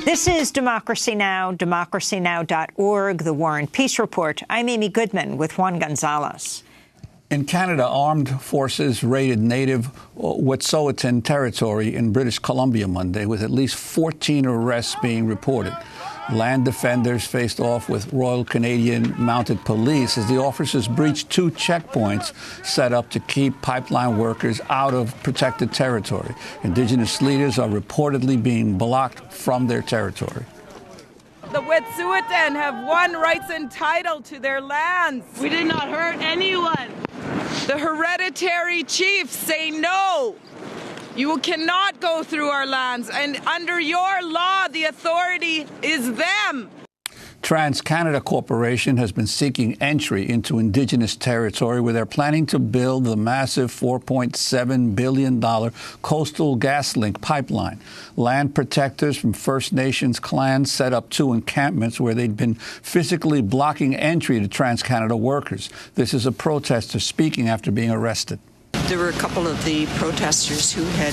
This is Democracy Now!, democracynow.org, The War and Peace Report. I'm Amy Goodman with Juan Gonzalez. In Canada, armed forces raided native Wet'suwet'en territory in British Columbia Monday, with at least 14 arrests being reported. Land defenders faced off with Royal Canadian Mounted Police as the officers breached 2 checkpoints set up to keep pipeline workers out of protected territory. Indigenous leaders are reportedly being blocked from their territory. The Wet'suwet'en have won rights and title to their lands. We did not hurt anyone. The hereditary chiefs say no. You cannot go through our lands, and under your law, the authority is them. TransCanada Corporation has been seeking entry into Indigenous territory where they're planning to build the massive $4.7 billion Coastal GasLink pipeline. Land protectors from First Nations clans set up 2 encampments where they'd been physically blocking entry to TransCanada workers. This is a protester speaking after being arrested. There were a couple of the protesters who had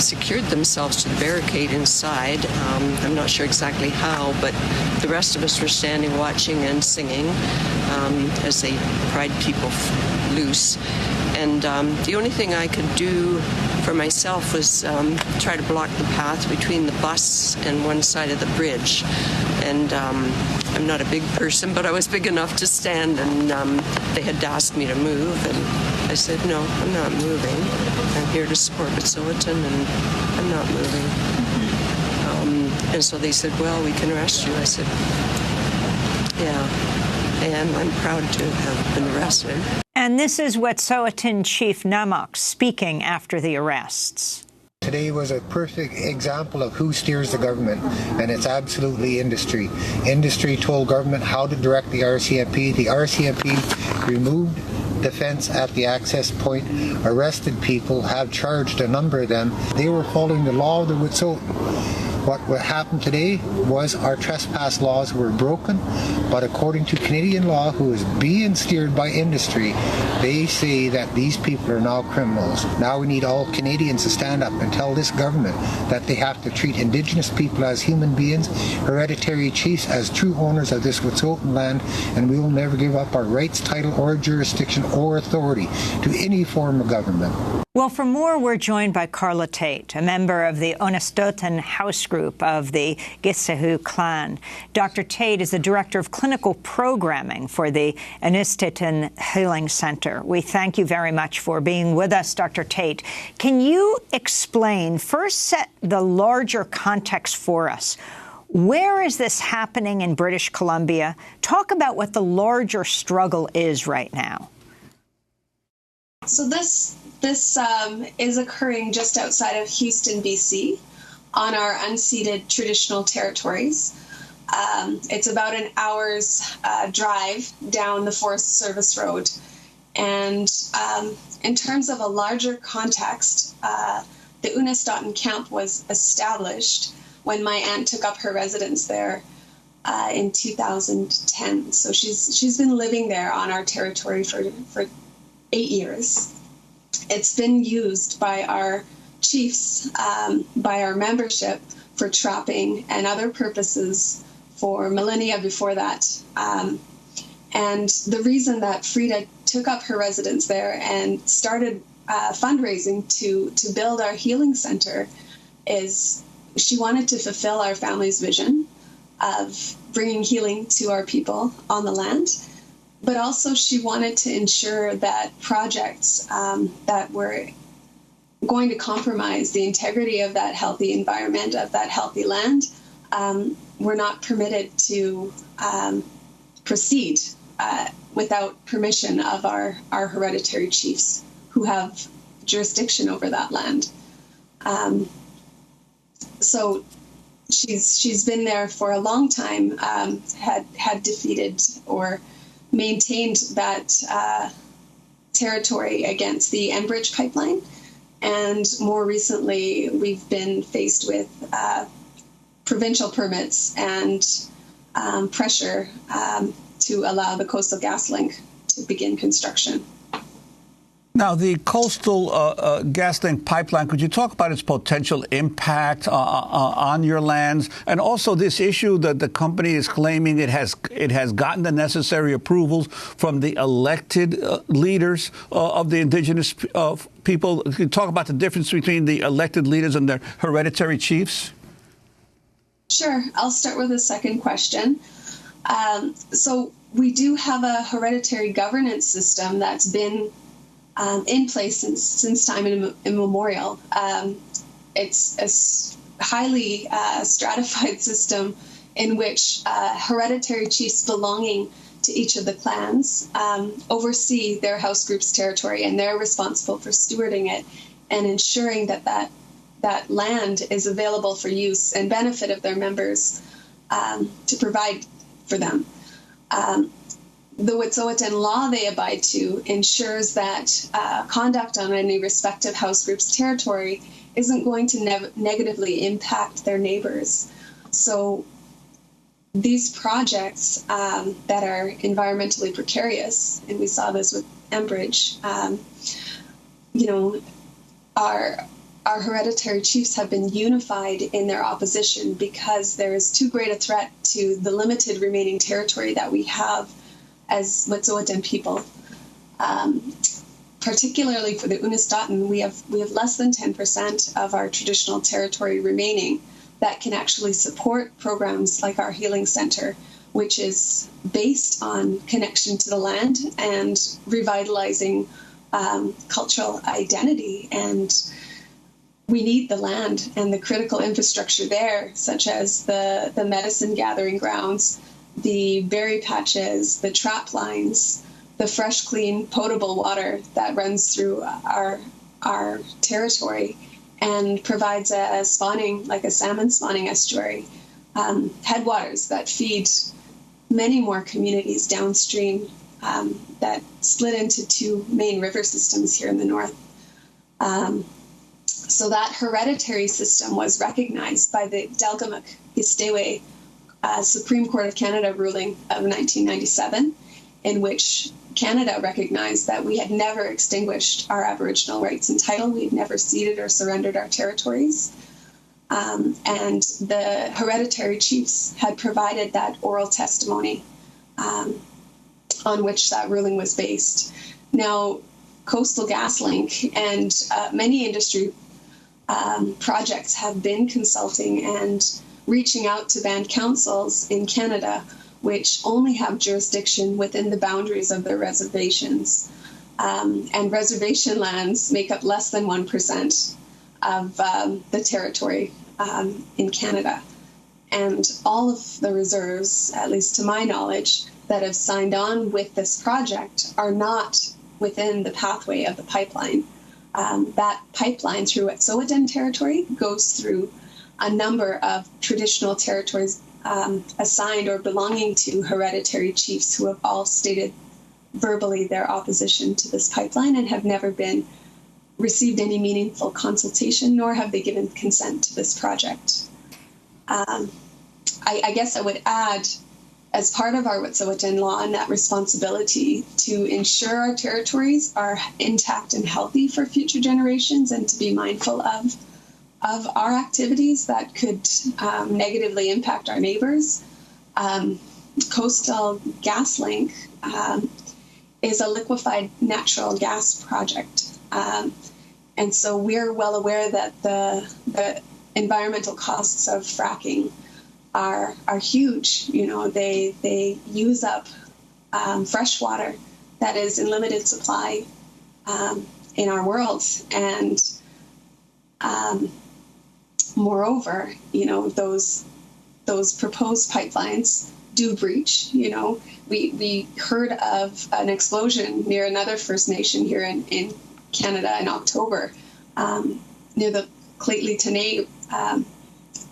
secured themselves to the barricade inside. I'm not sure exactly how, but the rest of us were standing watching and singing as they pried people loose. And the only thing I could do for myself was try to block the path between the bus and one side of the bridge. And I'm not a big person, but I was big enough to stand, and they had asked me to move, and I said, no, I'm not moving. I'm here to support Wet'suwet'en, and I'm not moving. And so they said, well, we can arrest you. I said, yeah, and I'm proud to have been arrested. And this is Wet'suwet'en Chief Namok speaking after the arrests. Today was a perfect example of who steers the government, and it's absolutely industry. Industry told government how to direct the RCMP. The RCMP removed the fence at the access point, arrested people, have charged a number of them. They were following the law of the Wet'suwet'en. What happened today was our trespass laws were broken, but according to Canadian law, who is being steered by industry, they say that these people are now criminals. Now we need all Canadians to stand up and tell this government that they have to treat Indigenous people as human beings, hereditary chiefs as true owners of this Wet'suwet'en land, and we will never give up our rights, title, or jurisdiction or authority to any form of government. Well, for more, we're joined by Karla Tait, a member of the Unist'ot'en House Group of the Gilseyhu Clan. Dr. Tait is the Director of Clinical Programming for the Unist'ot'en Healing Centre. We thank you very much for being with us, Dr. Tait. Can you explain, first set the larger context for us? Where is this happening in British Columbia? Talk about what the larger struggle is right now. So this is occurring just outside of Houston, BC, on our unceded traditional territories. It's about an hour's drive down the Forest Service Road. And in terms of a larger context, the Unist'ot'en camp was established when my aunt took up her residence there in 2010. So she's been living there on our territory for 8 years. It's been used by our chiefs, by our membership for trapping and other purposes for millennia before that. And the reason that Frida took up her residence there and started fundraising to build our healing center is she wanted to fulfill our family's vision of bringing healing to our people on the land. But also she wanted to ensure that projects that were going to compromise the integrity of that healthy environment, of that healthy land, were not permitted to proceed without permission of our hereditary chiefs who have jurisdiction over that land. So she's been there for a long time, had defeated or maintained that territory against the Enbridge pipeline. And more recently, we've been faced with provincial permits and pressure to allow the Coastal GasLink to begin construction. Now, the coastal GasLink pipeline, could you talk about its potential impact on your lands? And also this issue that the company is claiming it has gotten the necessary approvals from the elected leaders of the indigenous people. Could you talk about the difference between the elected leaders and their hereditary chiefs? Sure. I'll start with the second question. So we do have a hereditary governance system that's been in place since time immemorial. It's a highly stratified system in which hereditary chiefs belonging to each of the clans oversee their house group's territory, and they're responsible for stewarding it and ensuring that land is available for use and benefit of their members to provide for them. The Wet'suwet'en law they abide to ensures that conduct on any respective house group's territory isn't going to negatively impact their neighbors. So these projects that are environmentally precarious, and we saw this with Enbridge, our hereditary chiefs have been unified in their opposition because there is too great a threat to the limited remaining territory that we have as Wet'suwet'en people. Particularly for the Unist'ot'en, we have less than 10% of our traditional territory remaining that can actually support programs like our Healing Centre, which is based on connection to the land and revitalizing cultural identity. And we need the land and the critical infrastructure there, such as the medicine gathering grounds, the berry patches, the trap lines, the fresh, clean, potable water that runs through our territory and provides a spawning, like a salmon spawning estuary, headwaters that feed many more communities downstream that split into two main river systems here in the north. So that hereditary system was recognized by the Delgamuukw-Gisdewe Supreme Court of Canada ruling of 1997, in which Canada recognized that we had never extinguished our Aboriginal rights and title. We had never ceded or surrendered our territories. And the hereditary chiefs had provided that oral testimony on which that ruling was based. Now, Coastal GasLink and many industry projects have been consulting and reaching out to band councils in Canada, which only have jurisdiction within the boundaries of their reservations. And reservation lands make up less than 1% of the territory in Canada. And all of the reserves, at least to my knowledge, that have signed on with this project are not within the pathway of the pipeline. That pipeline through Wet'suwet'en territory goes through a number of traditional territories assigned or belonging to hereditary chiefs who have all stated verbally their opposition to this pipeline and have never received any meaningful consultation, nor have they given consent to this project. I guess I would add, as part of our Wet'suwet'en law and that responsibility to ensure our territories are intact and healthy for future generations and to be mindful of our activities that could negatively impact our neighbors. Coastal GasLink is a liquefied natural gas project. And so we're well aware that the environmental costs of fracking are huge. You know, they use up fresh water that is in limited supply in our world. And moreover, you know, those proposed pipelines do breach. You know, we heard of an explosion near another First Nation here in Canada in October, near the Claytley-Tenay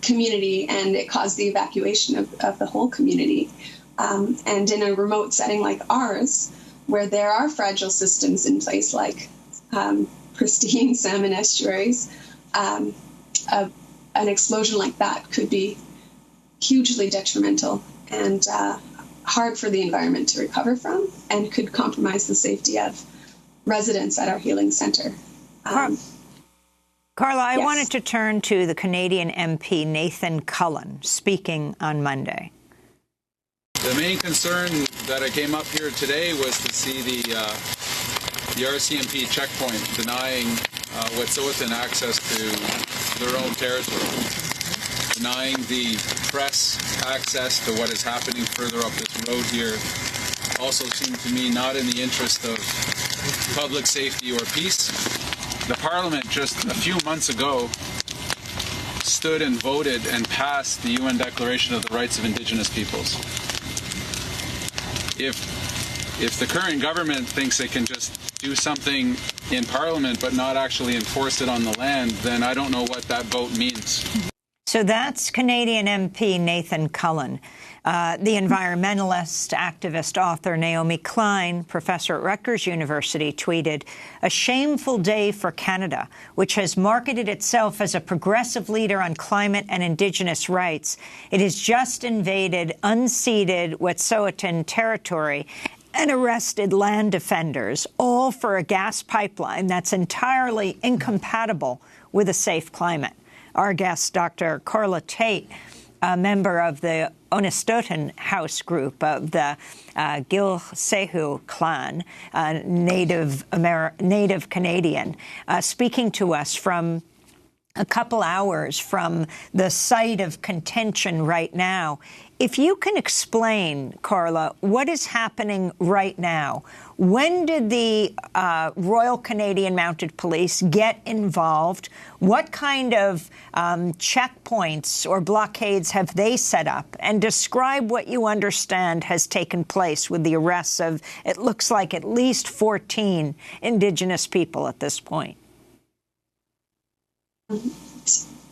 community, and it caused the evacuation of the whole community. And in a remote setting like ours, where there are fragile systems in place like pristine salmon estuaries, an explosion like that could be hugely detrimental and hard for the environment to recover from, and could compromise the safety of residents at our healing centre. Karla, I yes. wanted to turn to the Canadian MP Nathan Cullen speaking on Monday. The main concern that I came up here today was to see the RCMP checkpoint denying Wet'suwet'en access to their own territory, denying the press access to what is happening further up this road here. Also seemed to me not in the interest of public safety or peace. The Parliament just a few months ago stood and voted and passed the UN Declaration of the Rights of Indigenous Peoples. If the current government thinks they can just do something in Parliament but not actually enforce it on the land, then I don't know what that vote means. So that's Canadian MP Nathan Cullen. The environmentalist, activist, author Naomi Klein, professor at Rutgers University, tweeted, "A shameful day for Canada, which has marketed itself as a progressive leader on climate and Indigenous rights. It has just invaded unceded Wet'suwet'en territory and arrested land defenders, all for a gas pipeline that's entirely incompatible with a safe climate." Our guest, Dr. Karla Tait, a member of the Unist'ot'en House group of the Gilseyhu Clan, Native Canadian, speaking to us from a couple hours from the site of contention right now. If you can explain, Karla, what is happening right now? When did the Royal Canadian Mounted Police get involved? What kind of checkpoints or blockades have they set up? And describe what you understand has taken place with the arrests of, it looks like, at least 14 Indigenous people at this point.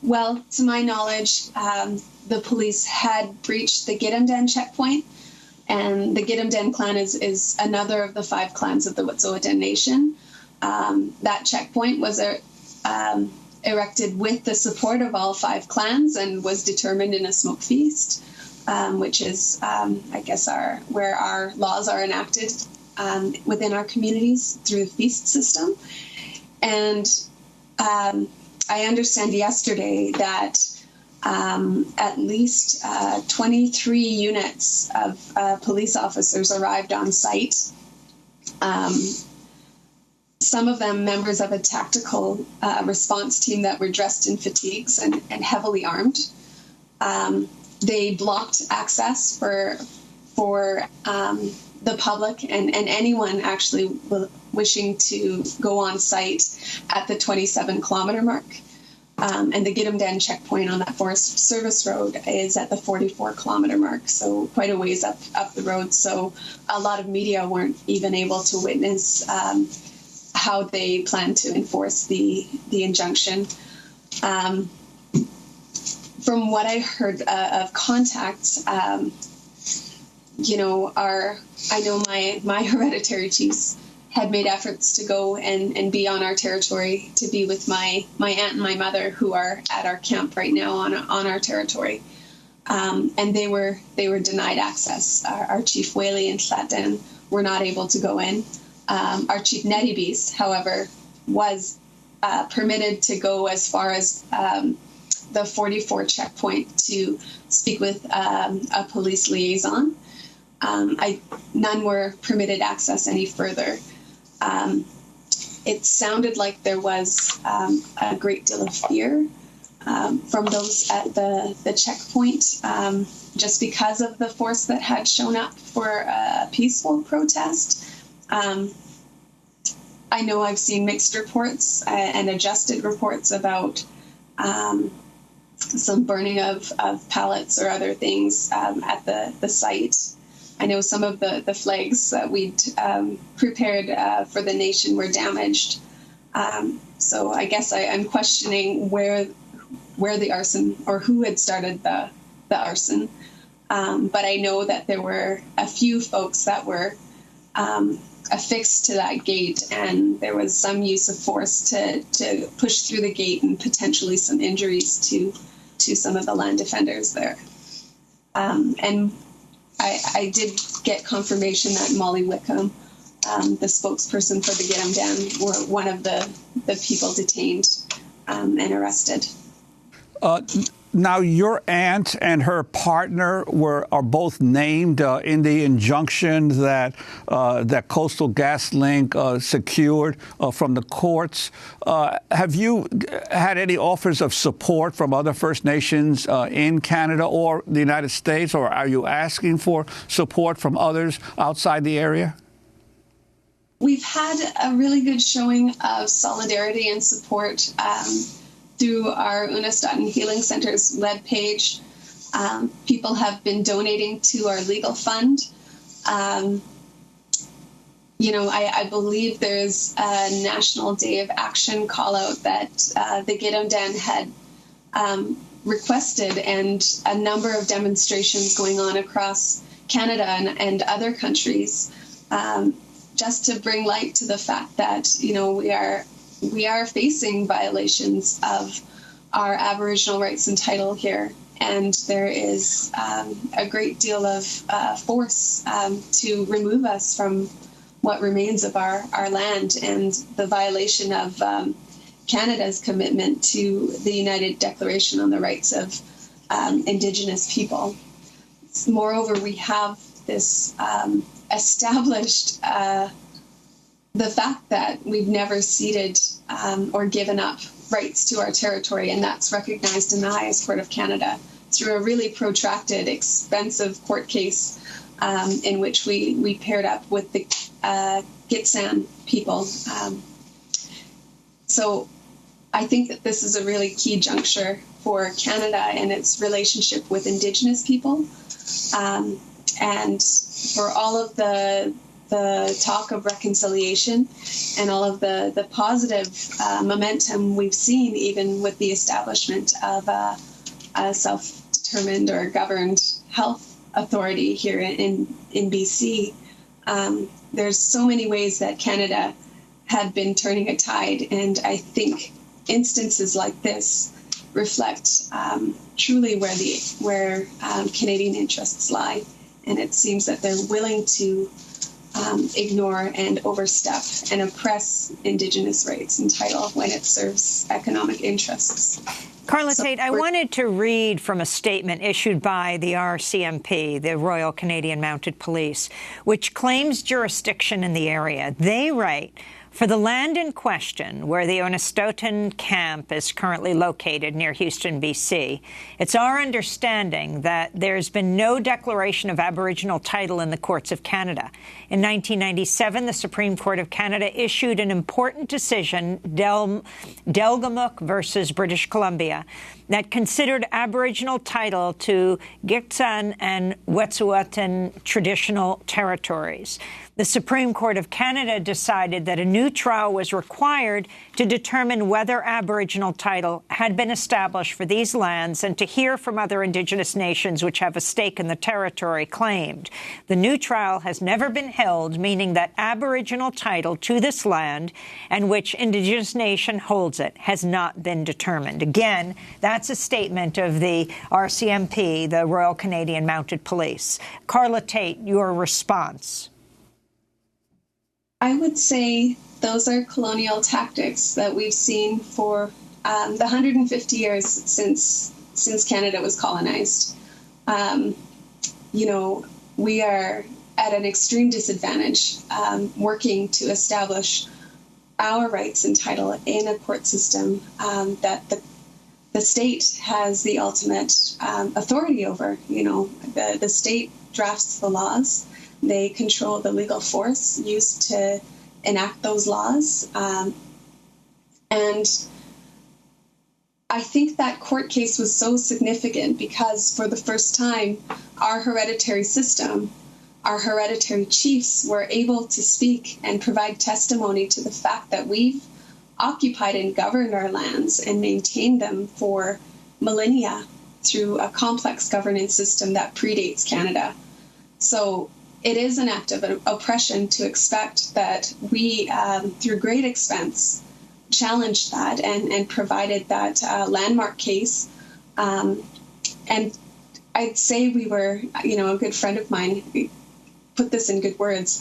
Well, to my knowledge, the police had breached the Gidimt'en checkpoint, and the Gidimt'en clan is another of the 5 clans of the Wet'suwet'en Nation. That checkpoint was erected with the support of all 5 clans and was determined in a smoke feast, which is, I guess, where our laws are enacted within our communities through the feast system. And I understand yesterday that at least 23 units of police officers arrived on site. Some of them members of a tactical response team that were dressed in fatigues and heavily armed. They blocked access for the public and anyone actually wishing to go on site at the 27-kilometer mark. And the Gidimt'en checkpoint on that Forest Service Road is at the 44-kilometer mark, so quite a ways up the road. So a lot of media weren't even able to witness how they plan to enforce the injunction. From what I heard of contacts, I know my hereditary chiefs had made efforts to go and be on our territory, to be with my aunt and my mother, who are at our camp right now on our territory, and they were denied access. Our chief Whaley and Tlaten were not able to go in. Our chief Netibis, however, was permitted to go as far as the 44 checkpoint to speak with a police liaison. None were permitted access any further. It sounded like there was a great deal of fear from those at the checkpoint, just because of the force that had shown up for a peaceful protest. I know I've seen mixed reports and adjusted reports about some burning of pallets or other things at the site. I know some of the flags that we'd prepared for the nation were damaged. So I guess I'm questioning where the arson, or who had started the arson. But I know that there were a few folks that were affixed to that gate, and there was some use of force to push through the gate, and potentially some injuries to some of the land defenders there. And I did get confirmation that Molly Wickham the spokesperson for the Gilseyhu Clan, were one of the people detained and arrested. Now, your aunt and her partner are both named in the injunction that Coastal GasLink secured from the courts. Have you had any offers of support from other First Nations in Canada or the United States, or are you asking for support from others outside the area? We've had a really good showing of solidarity and support through our Unist'ot'en Healing Centre's web page. People have been donating to our legal fund. I believe there's a National Day of Action call out that the Gilseyhu had requested, and a number of demonstrations going on across Canada and other countries, just to bring light to the fact that, we are facing violations of our Aboriginal rights and title here, and there is a great deal of force to remove us from what remains of our land, and the violation of Canada's commitment to the United Declaration on the Rights of Indigenous People. Moreover, we have this established the fact that we've never ceded or given up rights to our territory, and that's recognized in the highest court of Canada through a really protracted, expensive court case in which we paired up with the Gitxsan people. So I think that this is a really key juncture for Canada and its relationship with Indigenous people, and for all of the talk of reconciliation and all of the positive momentum we've seen, even with the establishment of a self-determined or governed health authority here in BC. There's so many ways that Canada had been turning a tide, and I think instances like this reflect truly where Canadian interests lie, and it seems that they're willing to ignore and overstep and oppress Indigenous rights and title when it serves economic interests. Karla Tait, I wanted to read from a statement issued by the RCMP, the Royal Canadian Mounted Police, which claims jurisdiction in the area. They write, "For the land in question, where the Unist'ot'en camp is currently located near Houston, BC, it's our understanding that there's been no declaration of Aboriginal title in the courts of Canada. In 1997, the Supreme Court of Canada issued an important decision, Delgamuukw versus British Columbia, that considered Aboriginal title to Gitxsan and Wet'suwet'en traditional territories. The Supreme Court of Canada decided that a new trial was required to determine whether Aboriginal title had been established for these lands and to hear from other Indigenous nations which have a stake in the territory claimed. The new trial has never been held, meaning that Aboriginal title to this land and which Indigenous nation holds it has not been determined." Again, that's a statement of the RCMP, the Royal Canadian Mounted Police. Karla Tait, your response? I would say those are colonial tactics that we've seen for the 150 years since Canada was colonized. We are at an extreme disadvantage working to establish our rights and title in a court system that the state has the ultimate authority over. The state drafts the laws. They control the legal force used to enact those laws. And I think that court case was so significant because for the first time, our hereditary system, our hereditary chiefs were able to speak and provide testimony to the fact that we've occupied and governed our lands and maintained them for millennia through a complex governance system that predates Canada. So it is an act of oppression to expect that we, through great expense, challenged that and provided that landmark case. And I'd say we were, a good friend of mine put this in good words.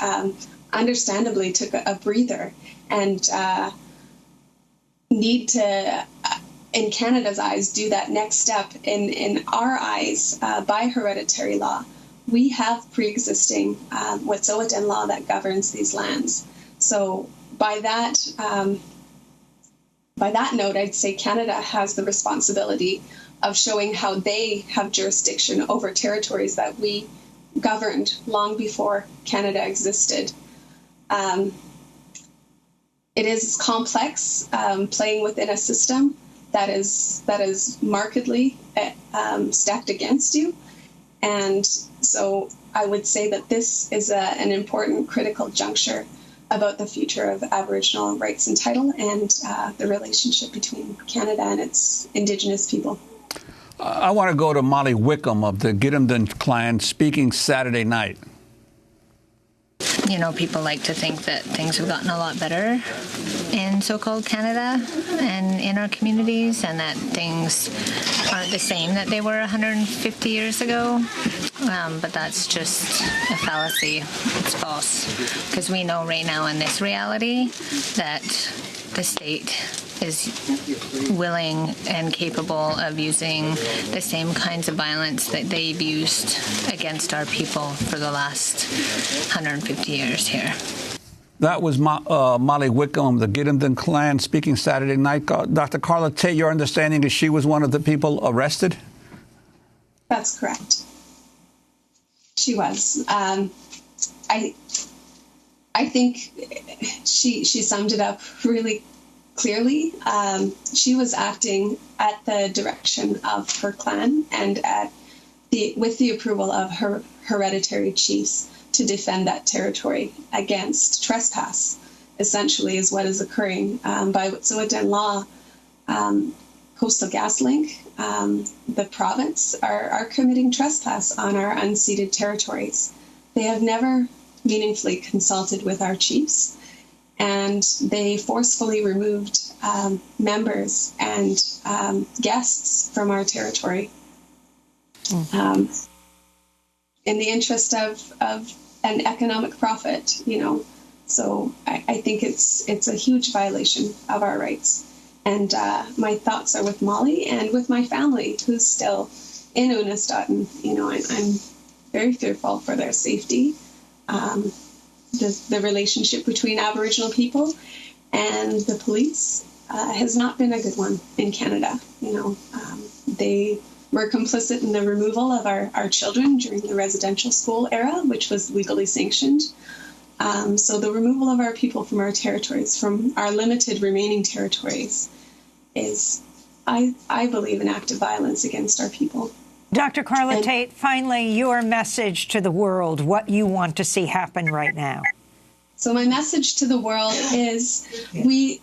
understandably took a breather and need to, in Canada's eyes, do that next step. In our eyes, by hereditary law, we have pre-existing Wet'suwet'en law that governs these lands. So by that note, I'd say Canada has the responsibility of showing how they have jurisdiction over territories that we governed long before Canada existed. It is complex, playing within a system that is markedly stacked against you. And so I would say that this is an important critical juncture about the future of Aboriginal rights and title and the relationship between Canada and its Indigenous people. I want to go to Molly Wickham of the Gilseyhu Clan speaking Saturday night. You know, people like to think that things have gotten a lot better in so-called Canada and in our communities, and that things aren't the same that they were 150 years ago. But that's just a fallacy. It's false. Because we know right now in this reality that the state is willing and capable of using the same kinds of violence that they've used against our people for the last 150 years here. That was Molly Wickham, the Gilseyhu Clan, speaking Saturday night. Dr. Karla Tait, your understanding is she was one of the people arrested? That's correct. She was. I think she summed it up really clearly. She was acting at the direction of her clan and with the approval of her hereditary chiefs to defend that territory against trespass, essentially, is what is occurring. By Wet'suwet'en law, Coastal GasLink, the province, are committing trespass on our unceded territories. They have never meaningfully consulted with our chiefs, and they forcefully removed members and guests from our territory in the interest of an economic profit, you know. So I think it's a huge violation of our rights. And my thoughts are with Molly and with my family, who's still in Unist'ot'en. You know, I'm very fearful for their safety. The relationship between Aboriginal people and the police has not been a good one in Canada. You know, they were complicit in the removal of our children during the residential school era, which was legally sanctioned. So the removal of our people from our territories, from our limited remaining territories, is, I believe, an act of violence against our people. Dr. Karla Tait, finally, your message to the world, what you want to see happen right now. So my message to the world is we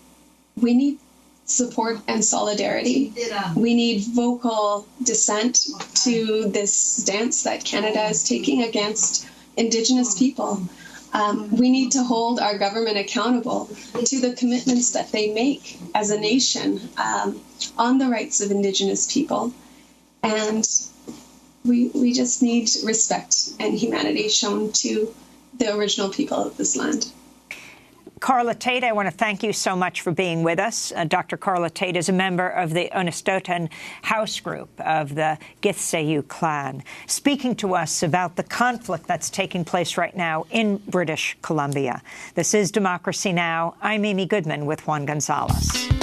need support and solidarity. We need vocal dissent to this stance that Canada is taking against Indigenous people. We need to hold our government accountable to the commitments that they make as a nation on the rights of Indigenous people. And we just need respect and humanity shown to the original people of this land. Karla Tait, I want to thank you so much for being with us. Dr. Karla Tait is a member of the Unist'ot'en House Group of the Gilseyhu Clan, speaking to us about the conflict that's taking place right now in British Columbia. This is Democracy Now! I'm Amy Goodman with Juan Gonzalez.